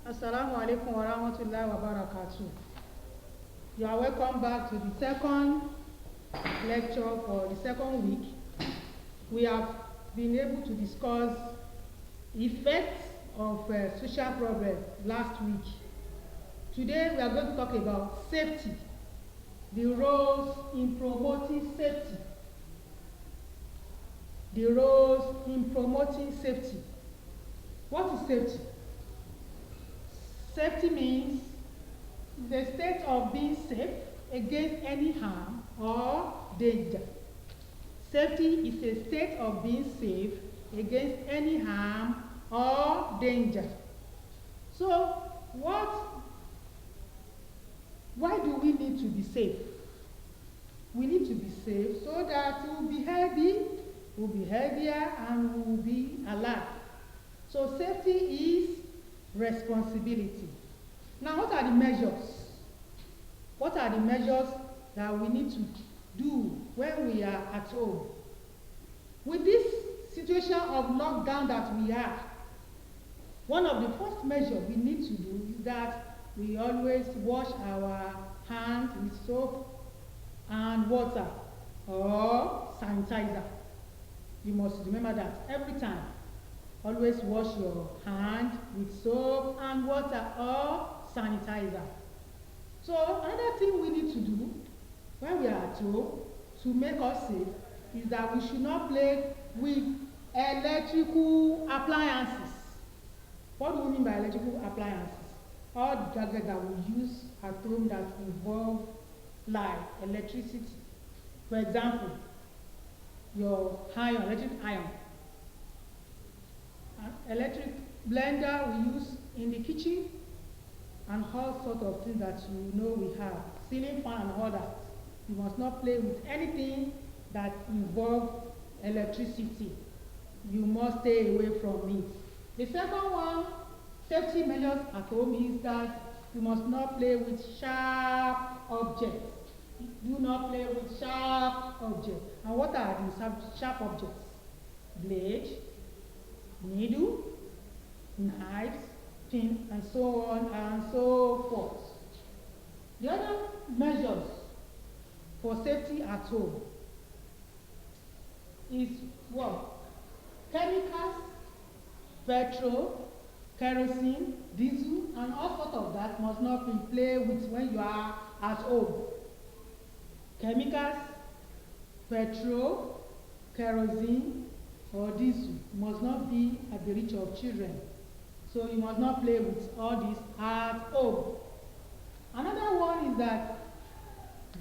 Assalamu alaikum wa rahmatullahi wa barakatuh. You are welcome back to the second lecture for the second week. We have been able to discuss effects of social problems last week. Today we are going to talk about safety, the roles in promoting safety. The roles in promoting safety. What is safety? Safety means the state of being safe against any harm or danger. Safety is a state of being safe against any harm or danger. So, why do we need to be safe? We need to be safe so that we'll be healthy, we'll be healthier, and we'll be alive. So safety is responsibility. Now, what are the measures? What are the measures that we need to do when we are at home? With this situation of lockdown that we have, one of the first measures we need to do is that we always wash our hands with soap and water or sanitizer. You must remember that every time. Always wash your hand with soap and water or sanitizer. So another thing we need to do when we are at home to make us safe is that we should not play with electrical appliances. What do we mean by electrical appliances? All the gadgets that we use at home that involve light, electricity. For example, your iron, electric iron. Electric blender we use in the kitchen, and all sorts of things that you know we have. Ceiling fan and all that. You must not play with anything that involves electricity. You must stay away from it. The second one, safety measures at home, is that you must not play with sharp objects. Do not play with sharp objects. And what are these sharp objects? Blade, needle, knives, pin, and so on and so forth. The other measures for safety at home is what? Chemicals, petrol, kerosene, diesel, and all sorts of that must not be played with when you are at home. Chemicals, petrol, kerosene, or diesel must not be at the reach of children. So you must not play with all this at home. Another one is that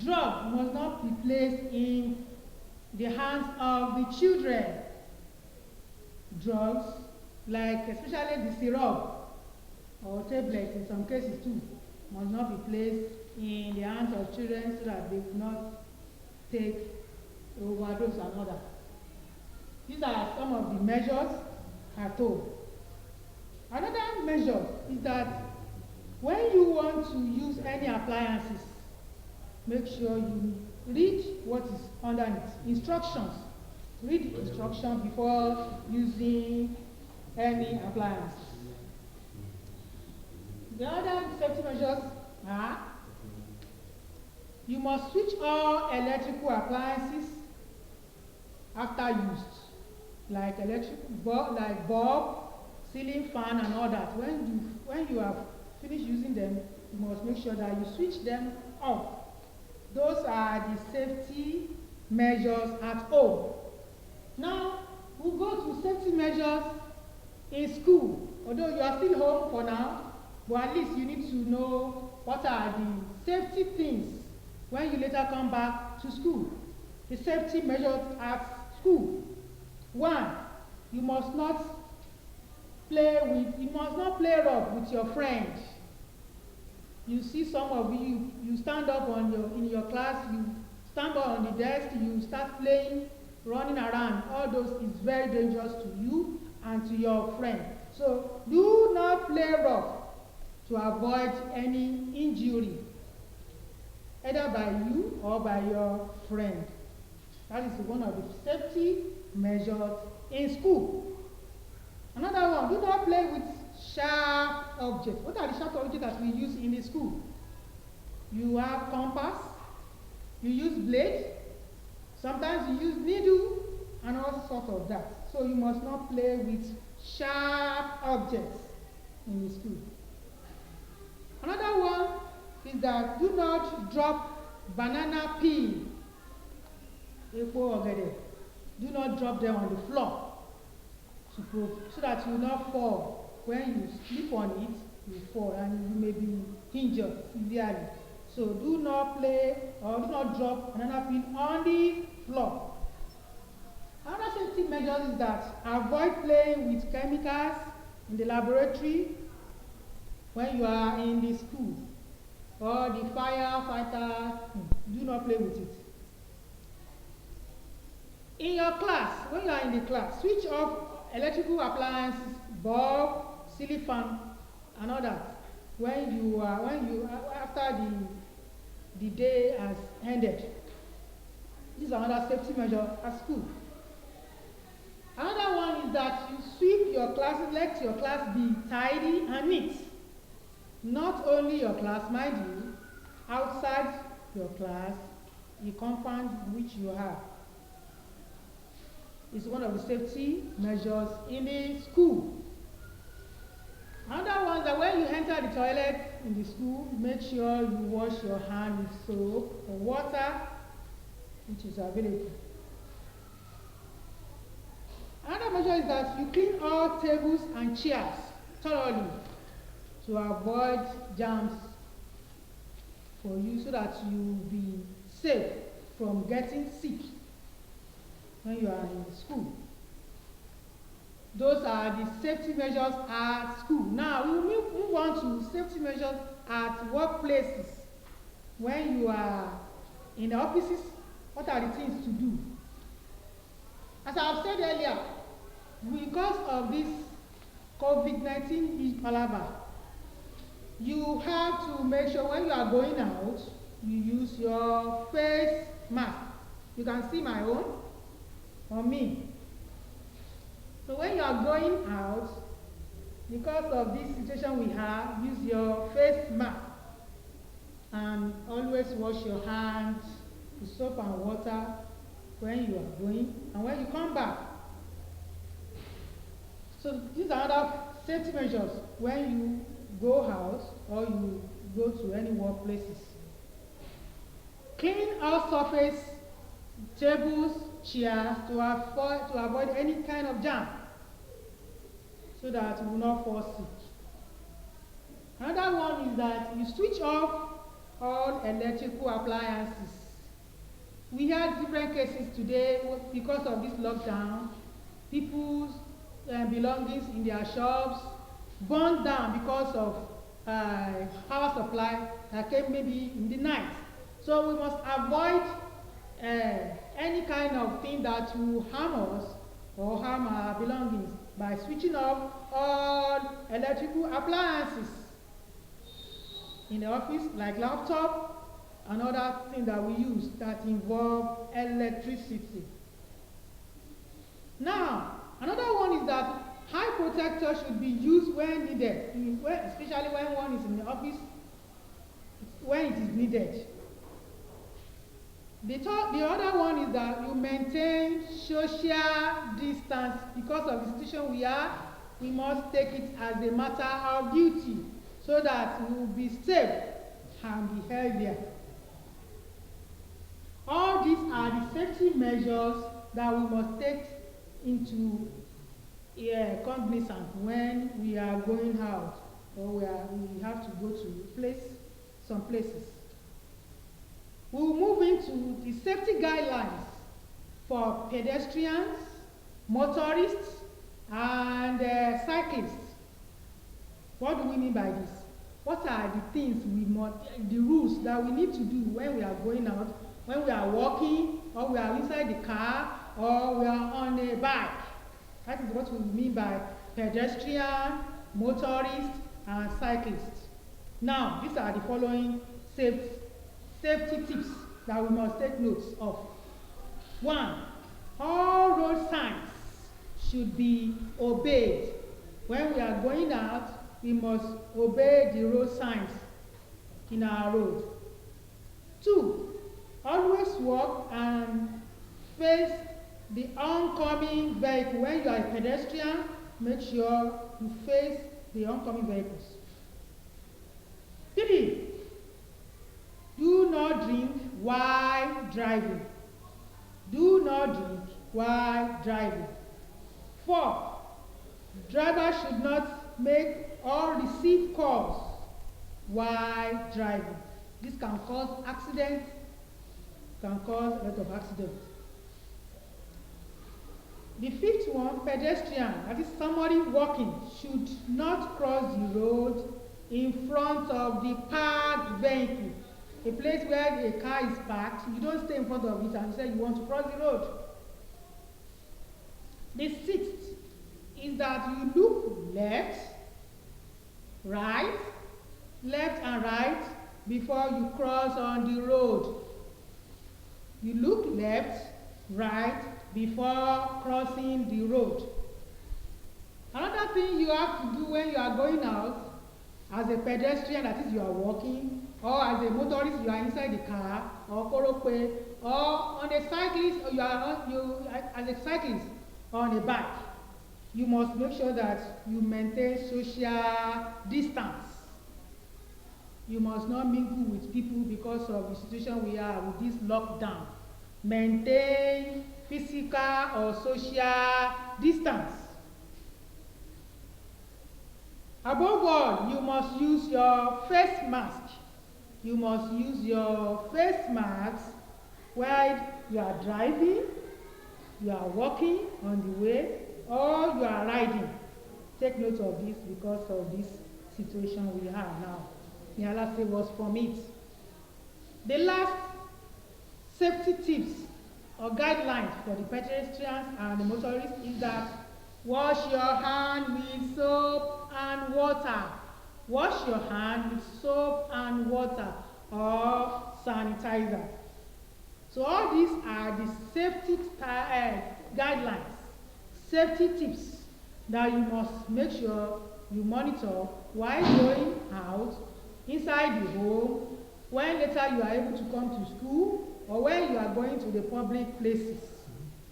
drugs must not be placed in the hands of the children. Drugs, like especially the syrup or tablets in some cases too, must not be placed in the hands of children so that they will not take overdose and all that. These are some of the measures at home. Another measure is that when you want to use any appliances, make sure you read what is underneath. Instructions. Read the instructions before using any appliances. The other safety measures are you must switch all electrical appliances after use. Like bulb, ceiling fan, and all that. When you have finished using them, you must make sure that you switch them off. Those are the safety measures at home. Now we'll go to safety measures in school. Although you are still home for now, but at least you need to know what are the safety things when you later come back to school. The safety measures at school. 1, you must not play rough with your friend. You see some of you stand up in your class, you stand up on the desk, you start playing, running around. All those is very dangerous to you and to your friend. So do not play rough to avoid any injury, either by you or by your friend. That is one of the safety measures in school. Another one, do not play with sharp objects. What are the sharp objects that we use in the school? You have compass, you use blade, sometimes you use needle, and all sorts of that. So you must not play with sharp objects in the school. Another one is that do not drop banana peel, do not drop them on the floor so that you will not fall. When you sleep on it, you fall and you may be injured severely. So do not play or do not drop banana peel on the floor. Another safety measure is that avoid playing with chemicals in the laboratory when you are in the school, or the firefighter, do not play with it. In your class, when you are in the class, switch off electrical appliances, bulb, ceiling fan, and all that. After the day has ended. This is another safety measure at school. Another one is that you sweep your classes, let your class be tidy and neat. Not only your class, mind you, outside your class, the compound which you have. It's one of the safety measures in the school. Another one is that when you enter the toilet in the school, make sure you wash your hand with soap or water, which is available. Another measure is that you clean all tables and chairs thoroughly to avoid germs for you, so that you will be safe from getting sick when you are in school. Those are the safety measures at school. Now we will move on to safety measures at workplaces. When you are in the offices, what are the things to do? As I have said earlier, because of this COVID-19 palaver, you have to make sure when you are going out, you use your face mask. You can see my own on me. So when you are going out, because of this situation we have, use your face mask. And always wash your hands with soap and water when you are going and when you come back. So these are other safety measures when you go out or you go to any workplaces. Clean all surface, tables, chairs to avoid any kind of jam, so that you will not fall sick. Another one is that you switch off all electrical appliances. We had different cases today because of this lockdown. People's belongings in their shops burned down because of power supply that came maybe in the night. So we must avoid any kind of thing that will harm us or harm our belongings by switching off all electrical appliances in the office, like laptop and other things that we use that involve electricity. Now, another one is that eye protector should be used when needed, especially when one is in the office, when it is needed. The other one is that you maintain social distance. Because of the situation we are, we must take it as a matter of duty so that we will be safe and be healthier. All these are the safety measures that we must take into cognizance when we are going out or we have to go to some places. We will move into the safety guidelines for pedestrians, motorists, and cyclists. What do we mean by this? What are the things the rules that we need to do when we are going out, when we are walking, or we are inside the car, or we are on a bike? That is what we mean by pedestrian, motorist, and cyclist. Now, these are the following safety tips that we must take notes of. 1. All road signs should be obeyed. When we are going out, we must obey the road signs in our road. 2, always walk and face the oncoming vehicle. When you are a pedestrian, make sure you face the oncoming vehicles. 3, do not drink while driving. Do not drink while driving. 4, drivers should not make or receive calls while driving. This can cause accidents, can cause a lot of accidents. The 5th one, pedestrian, that is somebody walking, should not cross the road in front of the parked vehicle. A place where a car is parked, you don't stay in front of it and say you want to cross the road. The 6th is that you look left, right, left and right before you cross on the road. You look left, right before crossing the road. Another thing you have to do when you are going out as a pedestrian, that is you are walking, or as a motorist you are inside the car, or korope, or on a cyclist, or as a cyclist on a bike, you must make sure that you maintain social distance. You must not mingle with people because of the situation we are with this lockdown. Maintain physical or social distance. Above all, you must use your face mask. You must use your face mask while you are driving, you are walking on the way, or you are riding. Take note of this because of this situation we have now. May Allah save us from it. The last safety tips or guidelines for the pedestrians and the motorists is that wash your hand with soap and water. Wash your hand with soap and water or sanitizer. So all these are the safety guidelines, safety tips that you must make sure you monitor while going out, inside the home, when later you are able to come to school, or when you are going to the public places.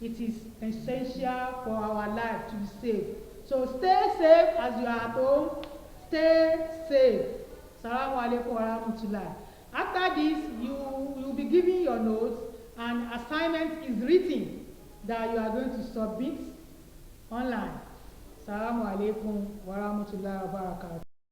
It is essential for our life to be safe. So stay safe as you are at home. Stay safe. Assalamu alaikum wa rahmatullah. After this, you will be given your notes, and assignment is written that you are going to submit online. Assalamu alaikum wa rahmatullah wa barakatuh.